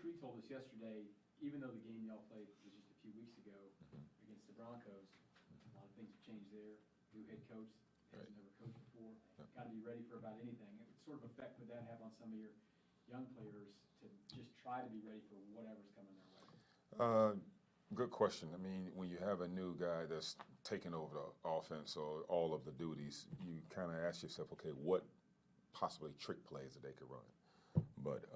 Reed told us yesterday, even though the game y'all played was just a few weeks ago against the Broncos, a lot of things have changed there. New head coach, has never coached before. Got to be ready for about anything. What sort of effect would that have on some of your young players to just try to be ready for whatever's coming their way? Good question. I mean, when you have a new guy that's taking over the offense or all of the duties, you kind of ask yourself, okay, what possibly trick plays that they could run? But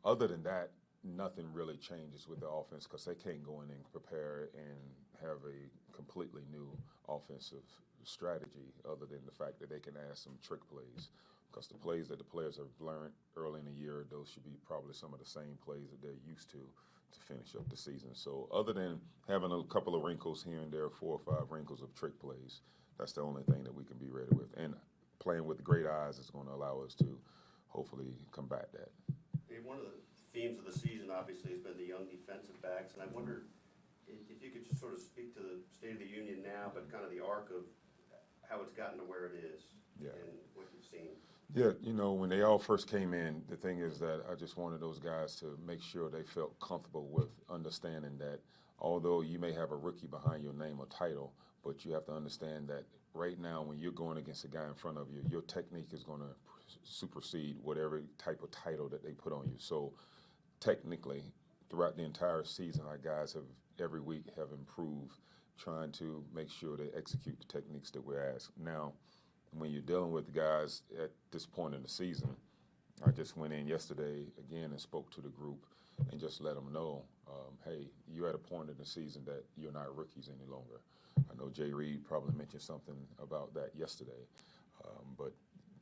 other than that, nothing really changes with the offense because they can't go in and prepare and have a completely new offensive strategy other than the fact that they can add some trick plays. Because the plays that the players have learned early in the year, those should be probably some of the same plays that they're used to finish up the season. So other than having a couple of wrinkles here and there, 4 or 5 wrinkles of trick plays, that's the only thing that we can be ready with. And playing with great eyes is going to allow us to hopefully combat that. One of the themes of the season, obviously, has been the young defensive backs, and I wonder if you could just sort of speak to the state of the union now, but kind of the arc of how it's gotten to where it is and what you've seen. Yeah, you know, when they all first came in, the thing is that I just wanted those guys to make sure they felt comfortable with understanding that although you may have a rookie behind your name or title, but you have to understand that right now when you're going against a guy in front of you, your technique is going to supersede whatever type of title that they put on you. So technically, throughout the entire season, our guys have every week have improved, trying to make sure they execute the techniques that we're asked. Now, when you're dealing with guys at this point in the season, I just went in yesterday again and spoke to the group and just let them know, hey, you're at a point in the season that you're not rookies any longer. I know Jay Reed probably mentioned something about that yesterday, but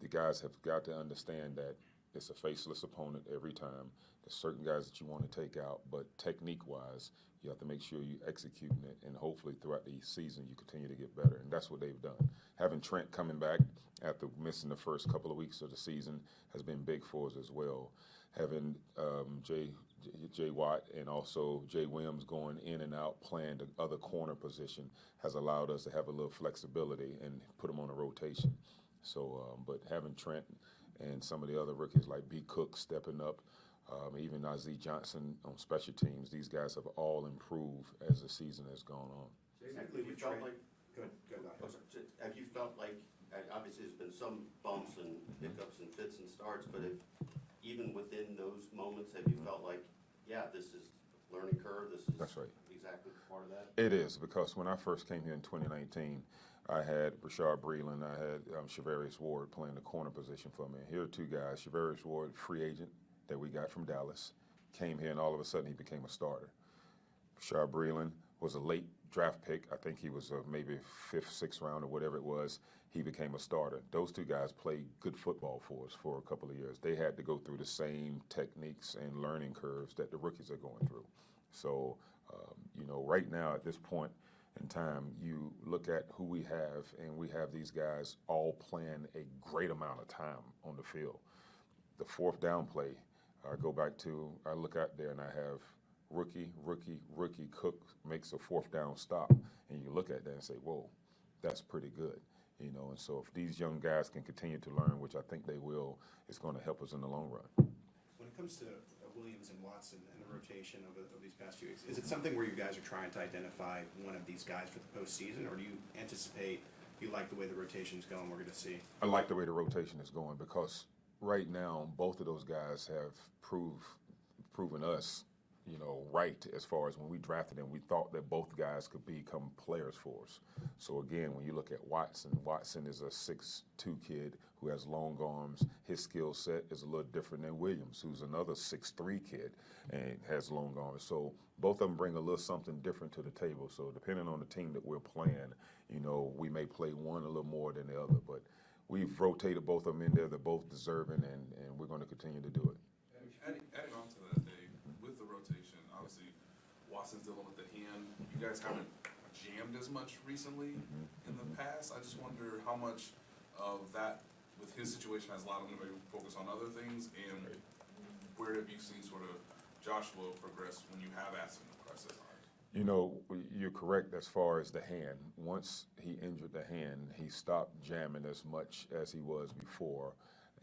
the guys have got to understand that it's a faceless opponent every time. There's certain guys that you want to take out, but technique-wise, you have to make sure you're executing it, and hopefully throughout the season you continue to get better, and that's what they've done. Having Trent coming back after missing the first couple of weeks of the season has been big for us as well. Having Jay Watt and also Jay Williams going in and out playing the other corner position has allowed us to have a little flexibility and put them on a rotation. So, but having Trent and some of the other rookies like B. Cook stepping up, even Nazeeh Johnson on special teams, these guys have all improved as the season has gone on. Exactly. Have you felt like, obviously there's been some bumps and hiccups and fits and starts, but even within those moments, have you felt like, yeah, this is learning curve, That's right. Exactly part of that? It is, because when I first came here in 2019, I had Rashard Breeland, I had Shavarius Ward playing the corner position for me. Here are 2 guys. Shavarius Ward, free agent that we got from Dallas, came here and all of a sudden he became a starter. Rashard Breeland was a late draft pick. I think he was maybe 5th, 6th round or whatever it was. He became a starter. Those 2 guys played good football for us for a couple of years. They had to go through the same techniques and learning curves that the rookies are going through. So, you know, right now at this point in time, you look at who we have, and we have these guys all playing a great amount of time on the field. The 4th down play, I look out there and I have rookie, Cook makes a 4th down stop, and you look at that and say, whoa, that's pretty good. You know, and so if these young guys can continue to learn, which I think they will, it's going to help us in the long run. When it comes to Williams and Watson and the rotation of these past few weeks, is it something where you guys are trying to identify one of these guys for the postseason, or do you anticipate, you like the way the rotation is going, we're going to see? I like the way the rotation is going because right now both of those guys have proven us, you know, right as far as when we drafted them, we thought that both guys could become players for us. So again, when you look at Watson is a 6'2" kid who has long arms. His skill set is a little different than Williams, who's another 6'3" kid and has long arms. So both of them bring a little something different to the table. So depending on the team that we're playing, you know, we may play one a little more than the other. But we've rotated both of them in there. They're both deserving, and we're going to continue to do it. Adding on to that, Dave, with the rotation, obviously Watson's dealing with the hand. You guys haven't jammed as much recently in the past. I just wonder how much of that, with his situation, has allowed him to maybe focus on other things, and where have you seen sort of Joshua progress when you have asked him to press it hard? You know, you're correct as far as the hand. Once he injured the hand, he stopped jamming as much as he was before.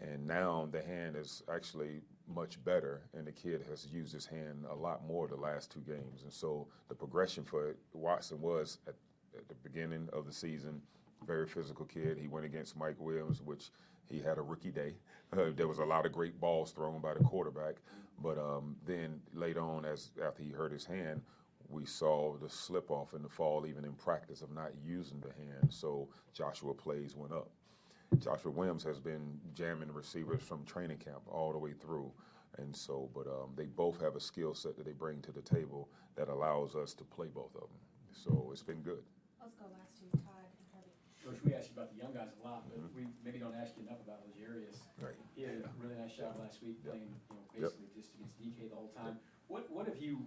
And now the hand is actually much better, and the kid has used his hand a lot more the last 2 games. And so the progression for Watson was at the beginning of the season, very physical kid. He went against Mike Williams, which he had a rookie day. There was a lot of great balls thrown by the quarterback. But then later on, after he hurt his hand, we saw the slip-off in the fall, even in practice, of not using the hand. So Joshua plays went up. Joshua Williams has been jamming receivers from training camp all the way through. And so, but they both have a skill set that they bring to the table that allows us to play both of them. So it's been good. Let's go last to Todd and Harvey. Coach, we ask you about the young guys a lot, but we maybe don't ask you enough about Legarius. Right. He had a really nice job last week playing, basically just against DK the whole time. What have you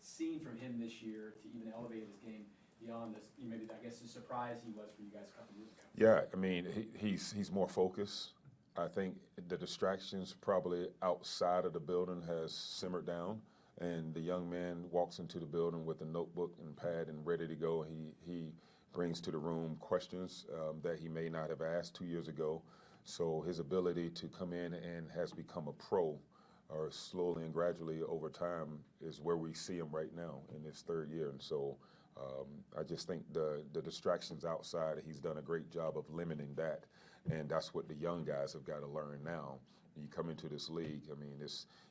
seen from him this year to even elevate his game beyond this? Maybe I guess the surprise he was for you guys a couple years ago. Yeah, I mean he's more focused. I think the distractions probably outside of the building has simmered down, and the young man walks into the building with a notebook and pad and ready to go. He brings to the room questions that he may not have asked 2 years ago. So his ability to come in and has become a pro, or slowly and gradually over time, is where we see him right now in his 3rd year. And so I just think the distractions outside, he's done a great job of limiting that. And that's what the young guys have got to learn now. You come into this league, I mean,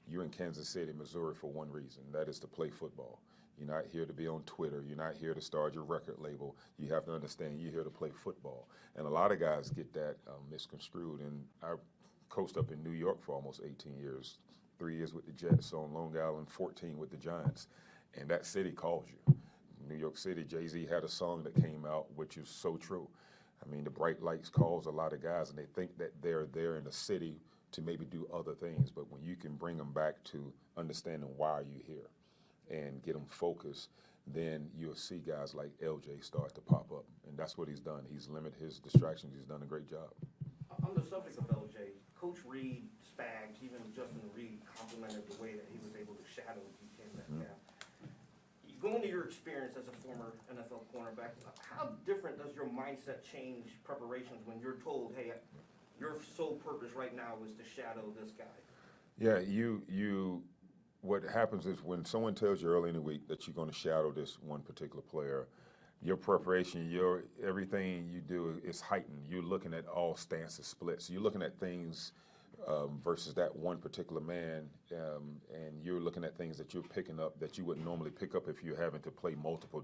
you're in Kansas City, Missouri for one reason. That is to play football. You're not here to be on Twitter. You're not here to start your record label. You have to understand you're here to play football. And a lot of guys get that misconstrued. And I coached up in New York for almost 18 years, 3 years with the Jets, on Long Island, 14 with the Giants. And that city calls you. New York City, Jay-Z had a song that came out, which is so true. I mean, the bright lights calls a lot of guys, and they think that they're there in the city to maybe do other things. But when you can bring them back to understanding why you're here and get them focused, then you'll see guys like LJ start to pop up. And that's what he's done. He's limited his distractions. He's done a great job. On the subject of LJ, Coach Reed, Spags, even Justin Reed complimented the way that he was able to shadow DK Metcalf. Going to your experience as a former NFL cornerback, how different does your mindset change preparations when you're told, hey, your sole purpose right now is to shadow this guy? Yeah, what happens is when someone tells you early in the week that you're going to shadow this one particular player, your preparation, everything you do is heightened. You're looking at all stances, splits. You're looking at things versus that one particular man, and you're looking at things that you're picking up that you wouldn't normally pick up if you're having to play multiple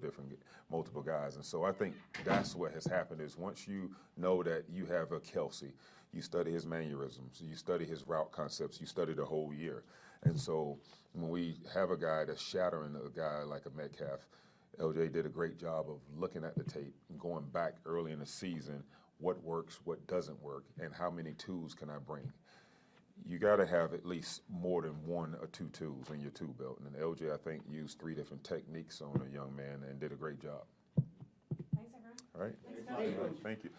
guys. And so I think that's what has happened is once you know that you have a Kelsey, you study his mannerisms, you study his route concepts, you study the whole year. And so when we have a guy that's shattering a guy like a Metcalf, LJ did a great job of looking at the tape and going back early in the season, what works, what doesn't work, and how many tools can I bring. You got to have at least more than 1 or 2 tools in your tool belt. And LJ, I think, used 3 different techniques on a young man and did a great job. Thanks, everyone. All right. Thanks, Coach. Thank you.